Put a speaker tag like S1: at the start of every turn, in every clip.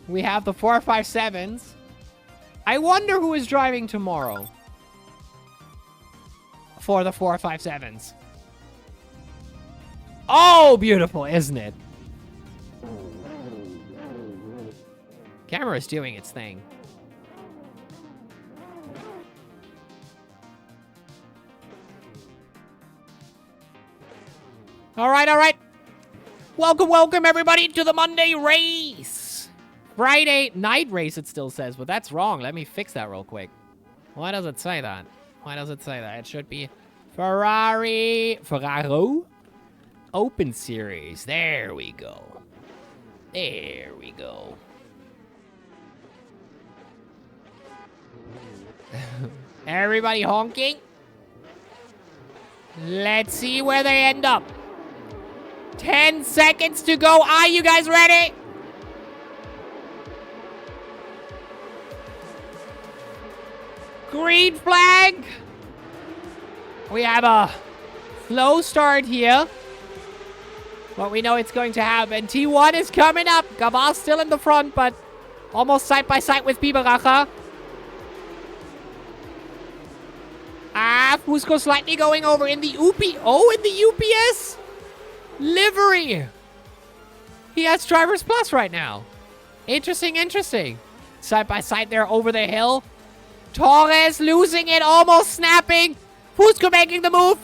S1: We have the 457s. I wonder who is driving tomorrow for the 457s. Oh, beautiful, isn't it? Camera is doing its thing. All right. Welcome, everybody, to the Monday race. Friday night race, it still says, but that's wrong. Let me fix that real quick. Why does it say that? It should be Ferrari Open Series. There we go. Everybody honking. Let's see where they end up. 10 seconds to go. Are you guys ready? Green flag. We have a slow start here, but we know it's going to happen. T1 is coming up. Gavar's still in the front, but almost side by side with Biberacher. Fusco slightly going over in the UP. Oh, in the UPS livery. He has Driver's Plus right now. Interesting. Side by side there over the hill. Torres losing it, almost snapping. Fusco making the move.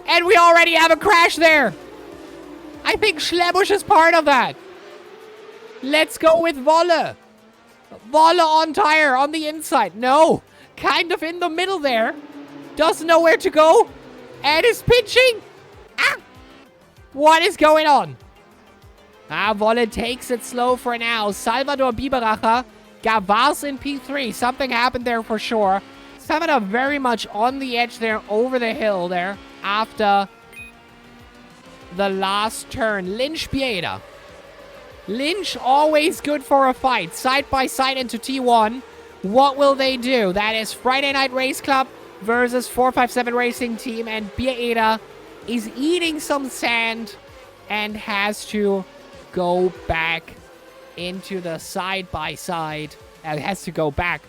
S1: And we already have a crash there. I think Schlebusch is part of that. Let's go with Wolle. Wolle on tire on the inside. No. Kind of in the middle there. Doesn't know where to go. And is pitching. What is going on? Wolle takes it slow for now. Salvador Biberacher. Gavar's in P3. Something happened there for sure. Salvador very much on the edge there over the hill there after the last turn. Lynch Pieda. Lynch always good for a fight. Side by side into T1. What will they do? That is Friday Night Race Club versus 457 Racing Team. And Pieda is eating some sand and has to go back into the side-by-side. Has to go back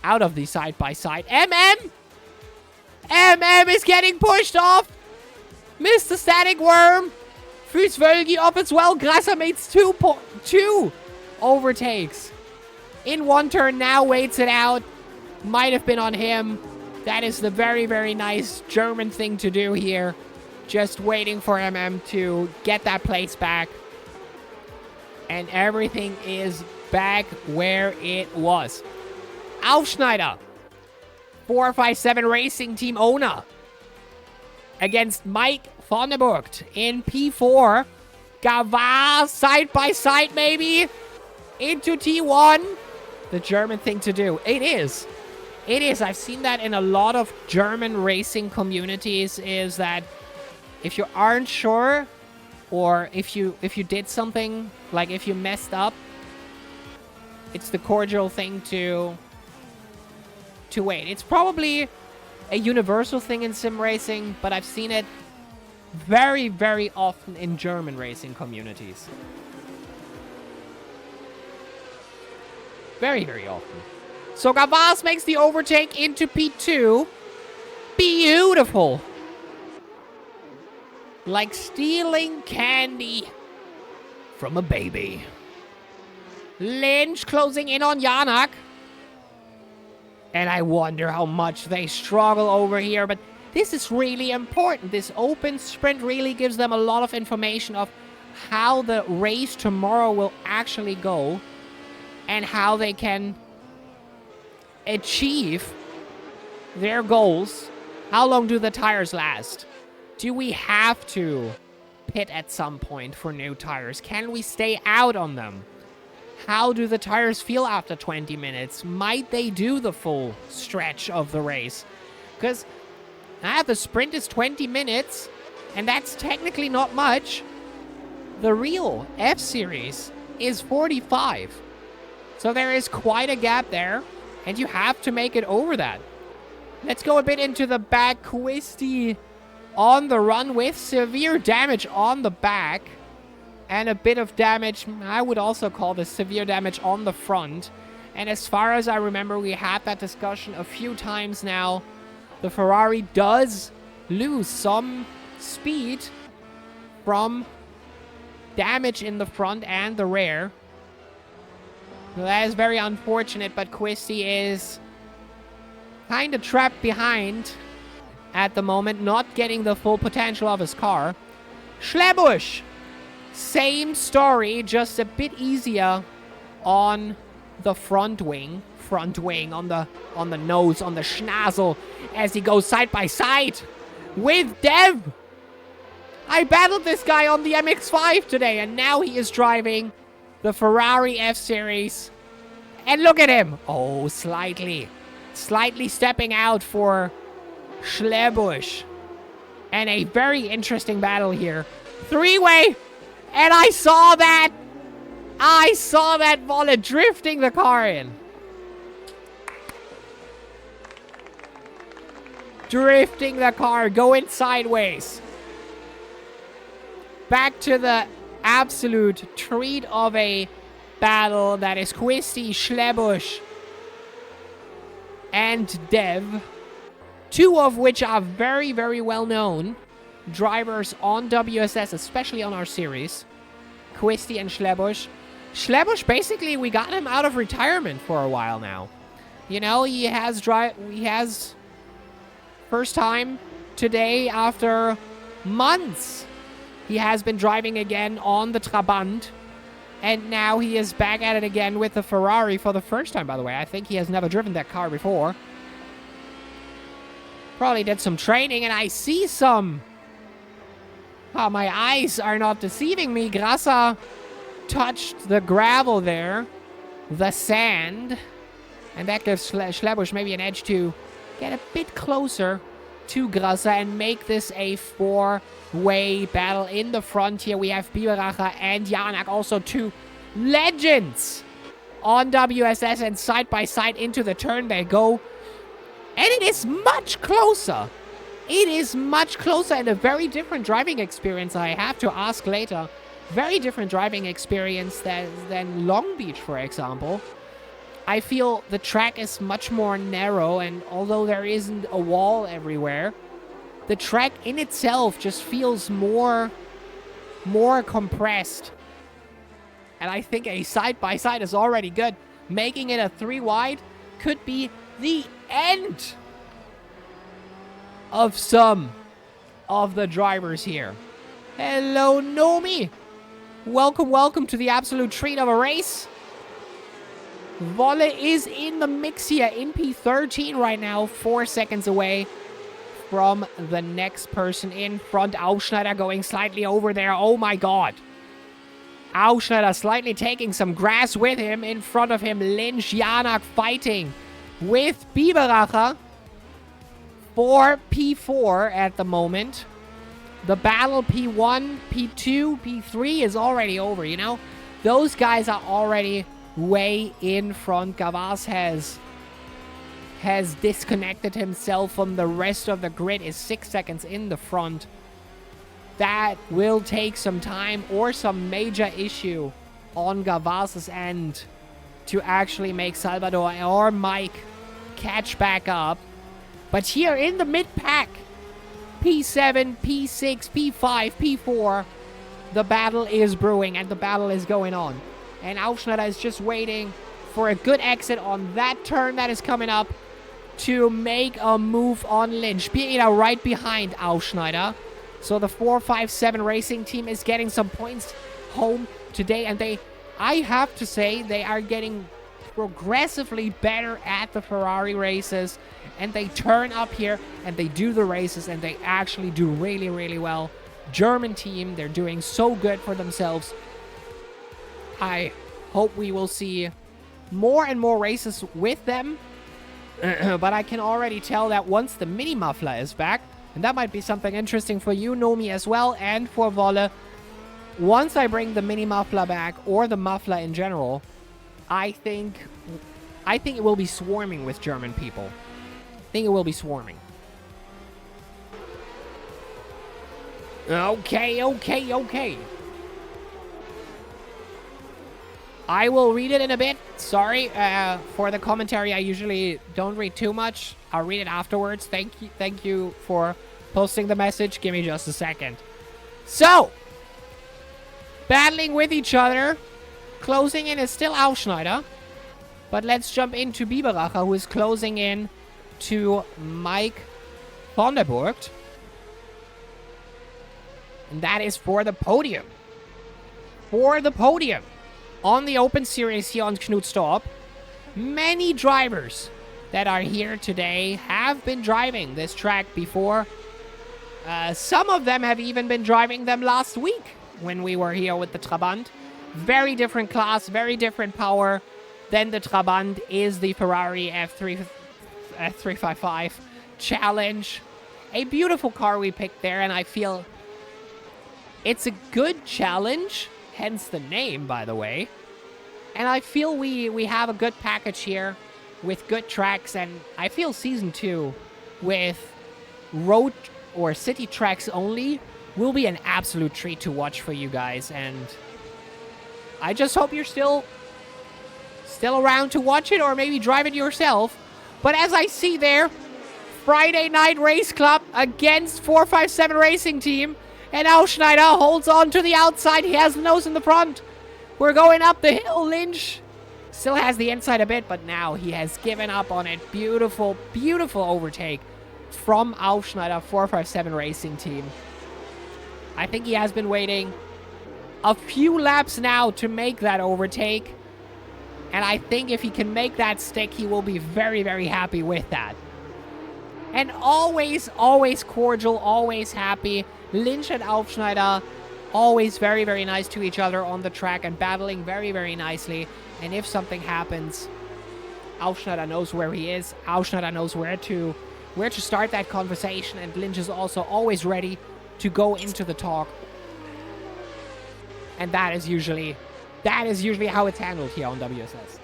S1: out of the side-by-side. MM is getting pushed off. Mr. Static Worm. Fußwölgi off as well. Grasser makes two overtakes. In one turn now, waits it out. Might have been on him. That is the very, very nice German thing to do here. Just waiting for MM to get that place back. And everything is back where it was. Aufschneider. 457 Racing Team owner. Against Mike Vonneburgt in P4. Gavar side by side maybe. Into T1. The German thing to do. It is. I've seen that in a lot of German racing communities, is that if you aren't sure, or if you did something, like if you messed up, it's the cordial thing to wait. It's probably a universal thing in sim racing, but I've seen it very, very often in German racing communities. Very, very often. So Gavas makes the overtake into P2. Beautiful. Like stealing candy from a baby. Lynch closing in on Janak. And I wonder how much they struggle over here. But this is really important. This open sprint really gives them a lot of information of how the race tomorrow will actually go. And how they can achieve their goals. How long do the tires last? Do we have to pit at some point for new tires? Can we stay out on them? How do the tires feel after 20 minutes? Might they do the full stretch of the race? Because the sprint is 20 minutes, and that's technically not much. The real F-Series is 45. So there is quite a gap there, and you have to make it over that. Let's go a bit into the back. Quisti on the run with severe damage on the back. and a bit of damage. I would also call this severe damage on the front. And as far as I remember, we had that discussion a few times now. The Ferrari does lose some speed from damage in the front and the rear. That is very unfortunate, but Quisty is kind of trapped behind at the moment, not getting the full potential of his car. Schlebusch, same story, just a bit easier on the front wing, on the nose, on the schnozzle, as he goes side by side with Dev. I battled this guy on the MX-5 today, and now he is driving the Ferrari F-Series. And look at him. Oh, slightly stepping out for Schlebusch. And a very interesting battle here. Three-way. And I saw that Wolle drifting the car in. Drifting the car, going sideways. Back to the absolute treat of a battle that is Quisty, Schlebusch, and Dev. Two of which are very, very well-known drivers on WSS, especially on our series. Quisty and Schlebusch. Schlebusch, basically, we got him out of retirement for a while now. You know, he has first time today after months. He has been driving again on the Trabant. And now he is back at it again with the Ferrari for the first time, by the way. I think he has never driven that car before. Probably did some training, and I see some. Oh, my eyes are not deceiving me. Grassa touched the gravel there. The sand. And that gives Schlebusch maybe an edge to get a bit closer to Grassa and make this a four-way battle. In the front here, we have Biberacher and Janak, also two legends on WSS, and side by side into the turn they go. And it is much closer. It is much closer and a very different driving experience, I have to ask later. Very different driving experience than Long Beach, for example. I feel the track is much more narrow, and although there isn't a wall everywhere, the track in itself just feels more compressed. And I think a side-by-side is already good. Making it a 3-wide could be the end of some of the drivers here. Hello, Nomi. Welcome to the absolute treat of a race. Wolle is in the mix here in P13 right now, 4 seconds away from the next person in front. Aufschneider going slightly over there. Oh my god. Aufschneider slightly taking some grass with him. In front of him, Lynch, Janak fighting with Biberacher for P4 at the moment. The battle P1, P2, P3 is already over, you know? Those guys are already way in front. Gavas has disconnected himself from the rest of the grid, is 6 seconds in the front. That will take some time or some major issue on Gavas' end to actually make Salvador or Mike catch back up. But here in the mid-pack, P7, P6, P5, P4, the battle is brewing and the battle is going on. And Aufschneider is just waiting for a good exit on that turn that is coming up to make a move on Lynch. Birida right behind Aufschneider. So the 457 Racing team is getting some points home today. And I have to say, they are getting progressively better at the Ferrari races. And they turn up here and they do the races and they actually do really, really well. German team, they're doing so good for themselves. I hope we will see more and more races with them. But I can already tell that once the mini muffler is back, and that might be something interesting for you, Nomi, as well, and for Wolle. Once I bring the mini muffler back, or the muffler in general, I think it will be swarming with German people. I think it will be swarming. Okay. I will read it in a bit. Sorry for the commentary. I usually don't read too much. I'll read it afterwards. Thank you for posting the message. Give me just a second. So, battling with each other. Closing in is still Aufschneider. But let's jump into Biberacher, who is closing in to Mike Vanderburgt. And that is for the podium. For the podium. On the Open Series here on Knutstorp. Many drivers that are here today have been driving this track before. Some of them have even been driving them last week when we were here with the Trabant. Very different class, very different power than the Trabant is the Ferrari F355 Challenge. A beautiful car we picked there, and I feel it's a good challenge, hence the name, by the way. And I feel we have a good package here with good tracks, and I feel Season 2 with road or city tracks only will be an absolute treat to watch for you guys, and I just hope you're still around to watch it or maybe drive it yourself. But as I see there, Friday Night Race Club against 457 Racing Team, and Aufschneider holds on to the outside. He has the nose in the front. We're going up the hill. Lynch still has the inside a bit, but now he has given up on it. Beautiful, beautiful overtake from Aufschneider, 457 Racing Team. I think he has been waiting a few laps now to make that overtake. And I think if he can make that stick, he will be very, very happy with that. And always, always cordial, always happy. Lynch and Aufschneider, always very, very nice to each other on the track and battling very, very nicely. And if something happens, Aufschneider knows where he is. Aufschneider knows where to start that conversation. And Lynch is also always ready to go into the talk. And that is usually how it's handled here on WSS.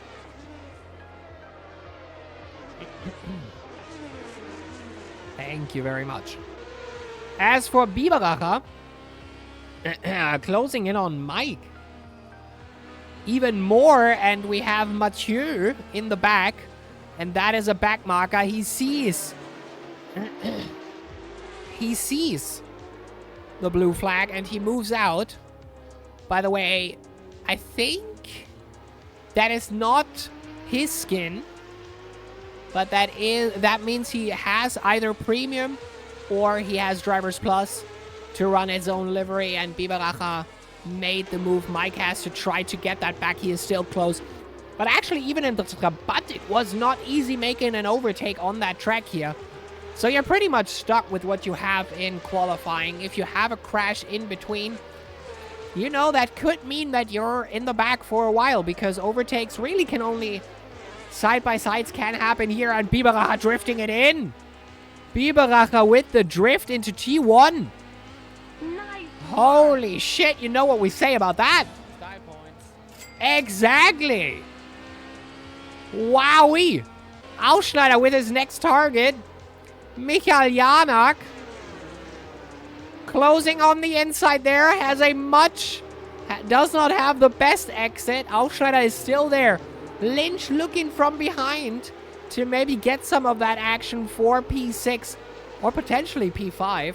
S1: Thank you very much. As for Biberacher, closing in on Mike. Even more, and we have Mathieu in the back. And that is a back marker. He sees the blue flag and he moves out. By the way, I think that is not his skin, but that means he has either premium or he has Drivers Plus to run his own livery, and Biberacher made the move. Mike has to try to get that back. He is still close. But actually, even in the Trabant, it was not easy making an overtake on that track here. So you're pretty much stuck with what you have in qualifying. If you have a crash in between, you know, that could mean that you're in the back for a while, because overtakes really can only... Side-by-sides can happen here, and Biberacher drifting it in. Biberacher with the drift into T1.
S2: Nice.
S1: Holy shit, you know what we say about that.
S3: Style points.
S1: Exactly. Wowee. Aufschneider with his next target. Michael Janak. Closing on the inside there. Does not have the best exit. Aufschneider is still there. Lynch looking from behind to maybe get some of that action for P6 or potentially P5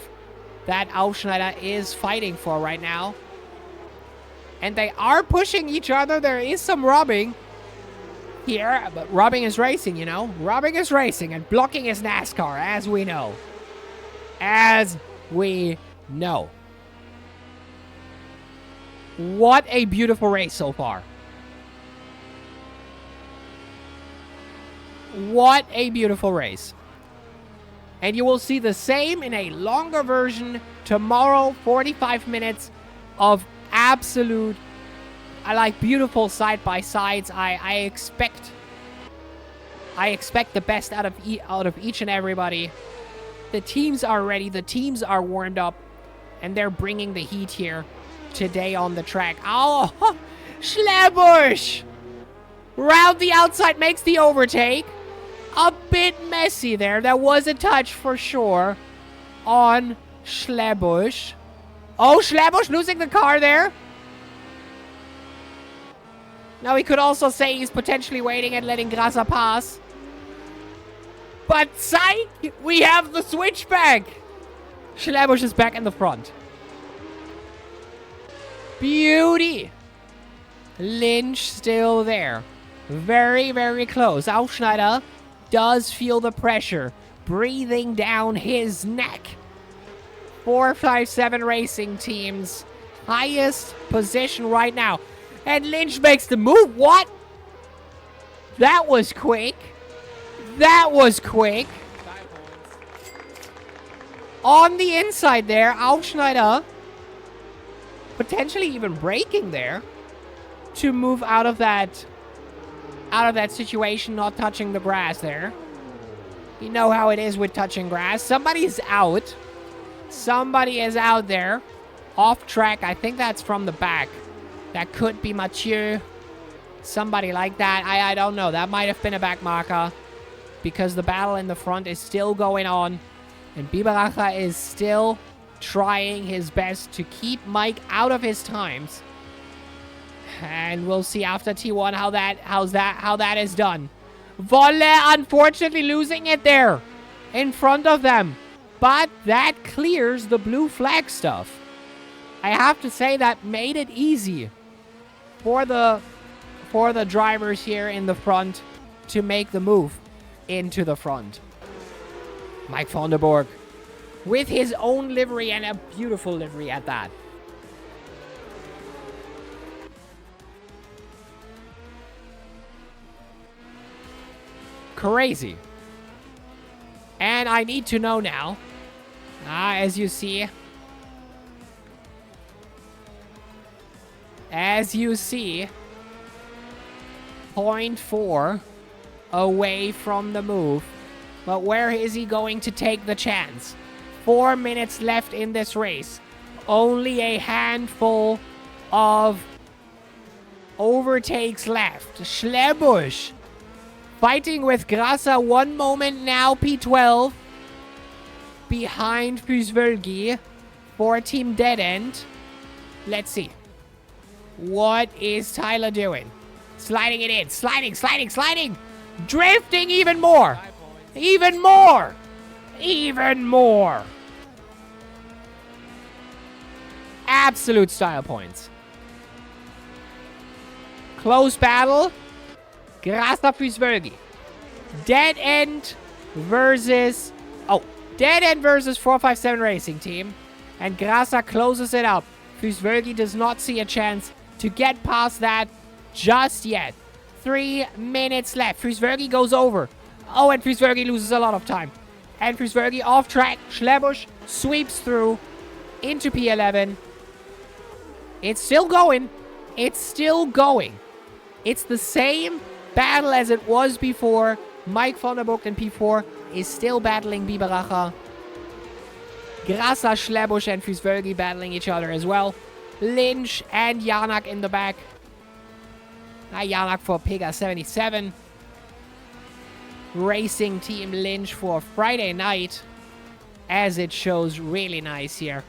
S1: that Aufschneider is fighting for right now. And they are pushing each other. There is some rubbing here, but rubbing is racing, you know. Rubbing is racing, and blocking is NASCAR, as we know. As we know. What a beautiful race so far. What a beautiful race. And you will see the same in a longer version tomorrow. 45 minutes of absolute, beautiful side-by-sides. I expect the best out of each and everybody. The teams are ready. The teams are warmed up. And they're bringing the heat here today on the track. Oh, Schlebusch! Round the outside makes the overtake. A bit messy there. There was a touch for sure on Schlebusch. Oh, Schlebusch losing the car there. Now, we could also say he's potentially waiting and letting Grasa pass. But psych! We have the switchback! Schlebusch is back in the front. Beauty! Lynch still there. Very, very close. Aufschneider does feel the pressure breathing down his neck. 457 Racing Team's highest position right now. And Lynch makes the move. What? That was quick. That was quick. On the inside there, Aufschneider potentially even braking there to move out of that situation, not touching the grass there. You know how it is with touching grass. Somebody's out. Somebody is out there. Off track. I think that's from the back. That could be Mathieu. Somebody like that. I don't know. That might have been a back marker. Because the battle in the front is still going on. And Biberacher is still trying his best to keep Mike out of his times. And we'll see after T1 how that is done. Volle unfortunately losing it there. In front of them. But that clears the blue flag stuff. I have to say that made it easy for the drivers here in the front to make the move into the front. Mike van der Borg with his own livery and a beautiful livery at that. Crazy. And I need to know now, as you see, .4 away from the move. But where is he going to take the chance? 4 minutes left in this race. Only a handful of overtakes left. Schlebusch fighting with Grasa one moment now, P12. Behind Fusvölgi for Team Dead End. Let's see. What is Tyler doing? Sliding it in. Sliding, sliding, sliding. Drifting even more. Even more. Even more. Absolute style points. Close battle. Grasa Fusvölgi. Dead End versus... Oh, Dead End versus 457 Racing Team. And Grasa closes it up. Fusvölgi does not see a chance to get past that just yet. 3 minutes left. Fusvölgi goes over. Oh, and Fusvölgi loses a lot of time. And Fusvölgi off track. Schlebusch sweeps through into P11. It's still going. It's still going. It's the same battle as it was before. Mike van der Borg in P4 is still battling Biberacher. Grasa, Schlebusch, and Fusvölgi battling each other as well. Lynch and Janak in the back. Janak for Pega 77. Racing Team Lynch for Friday night. As it shows really nice here.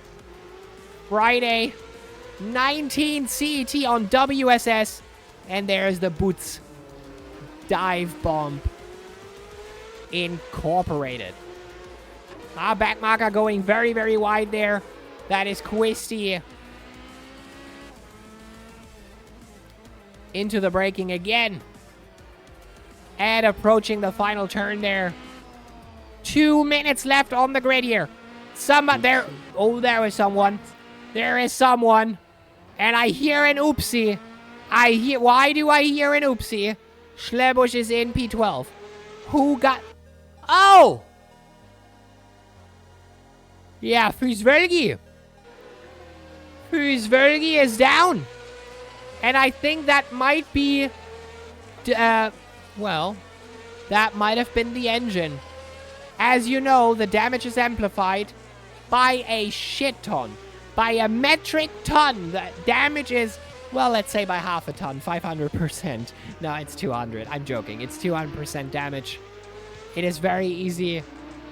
S1: Friday, 19 CET on WSS. And there's the Boots Dive Bomb Incorporated. Back marker going very, very wide there. That is Quisty. Into the braking again. And approaching the final turn there. 2 minutes left on the grid here. There. Oh, there is someone. There is someone. And I hear an oopsie. Why do I hear an oopsie? Schlebusch is in P12. Who got... Oh! Yeah, Fusvölgi. Fusvölgi is down. And I think that might be... well, that might have been the engine. As you know, the damage is amplified by a shit ton. By a metric ton. The damage is, well, let's say by half a ton. 500%. No, it's 200. I'm joking. It's 200% damage. It is very easy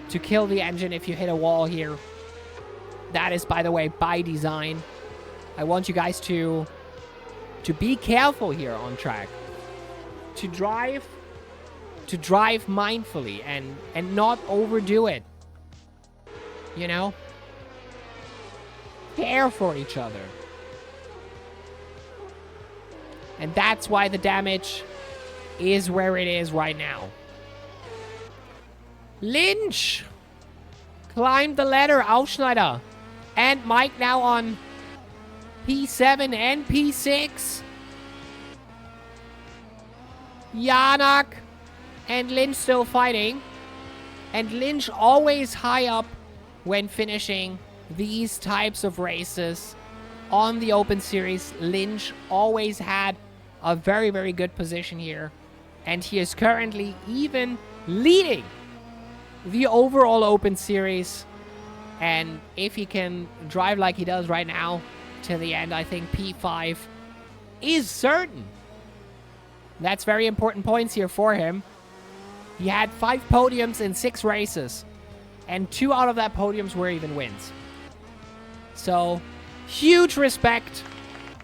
S1: to kill the engine if you hit a wall here. That is, by the way, by design. I want you guys to to be careful here on track. To drive mindfully and not overdo it. You know? Care for each other. And that's why the damage is where it is right now. Lynch climbed the ladder. Aufschneider and Mike now on P7 and P6. Janak and Lynch still fighting. And Lynch always high up when finishing these types of races on the Open Series. Lynch always had a very, very good position here. And he is currently even leading the overall Open Series. And if he can drive like he does right now to the end, I think P5 is certain. That's very important points here for him. He had 5 podiums in 6 races. And 2 out of that podiums were even wins. So, huge respect.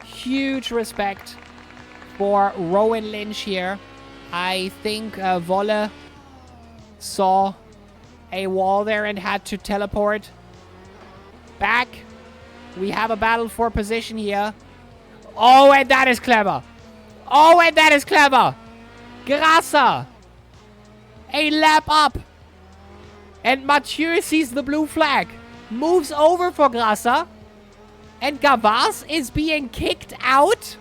S1: Huge respect for Rowan Lynch here. I think Wolle saw a wall there and had to teleport back. We have a battle for position here. Oh, and that is clever. Oh, and that is clever. Grasser. A lap up. And Mathieu sees the blue flag. Moves over for Grasser. And Gavas is being kicked out.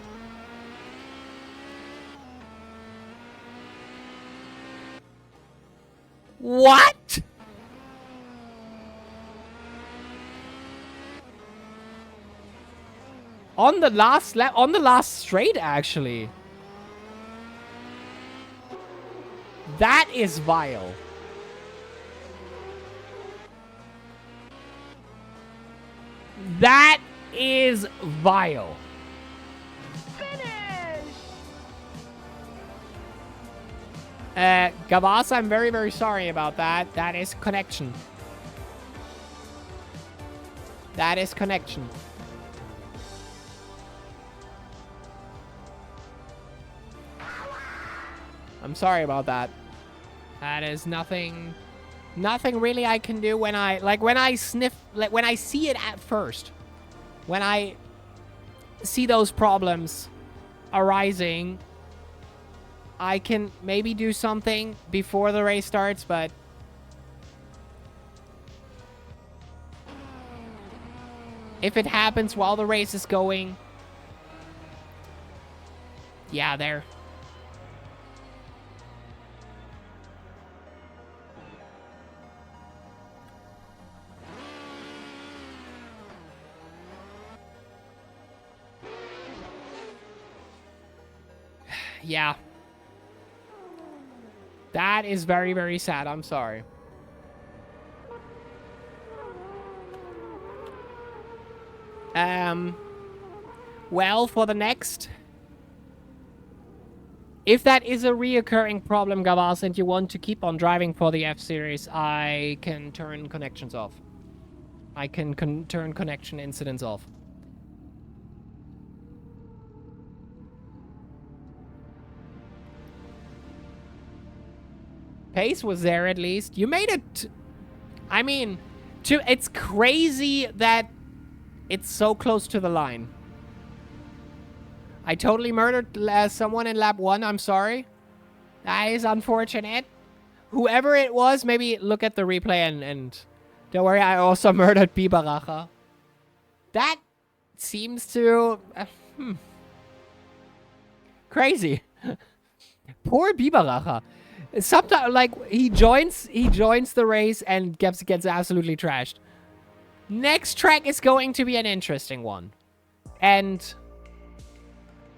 S1: What? On the last lap, on the last straight, actually. That is vile. That is vile. Gavas, I'm very, very sorry about that. That is connection. That is connection. I'm sorry about that. That is nothing really I can do when I see it at first. When I see those problems arising, I can maybe do something before the race starts, but if it happens while the race is going, yeah, there. Yeah. That is very, very sad. I'm sorry. Well, for the next... If that is a reoccurring problem, Gavas, and you want to keep on driving for the F-Series, I can turn connections off. I can turn connection incidents off. Pace was there at least. You made it. I mean, it's crazy that it's so close to the line. I totally murdered someone in lap 1. I'm sorry. That is unfortunate. Whoever it was, maybe look at the replay and don't worry, I also murdered Bibaracha. That seems to... Crazy. Poor Bibaracha. Sometimes, like, he joins the race and gets absolutely trashed. Next track is going to be an interesting one. And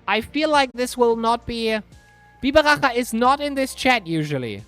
S1: I feel like this will not be... Bibaracha is not in this chat usually.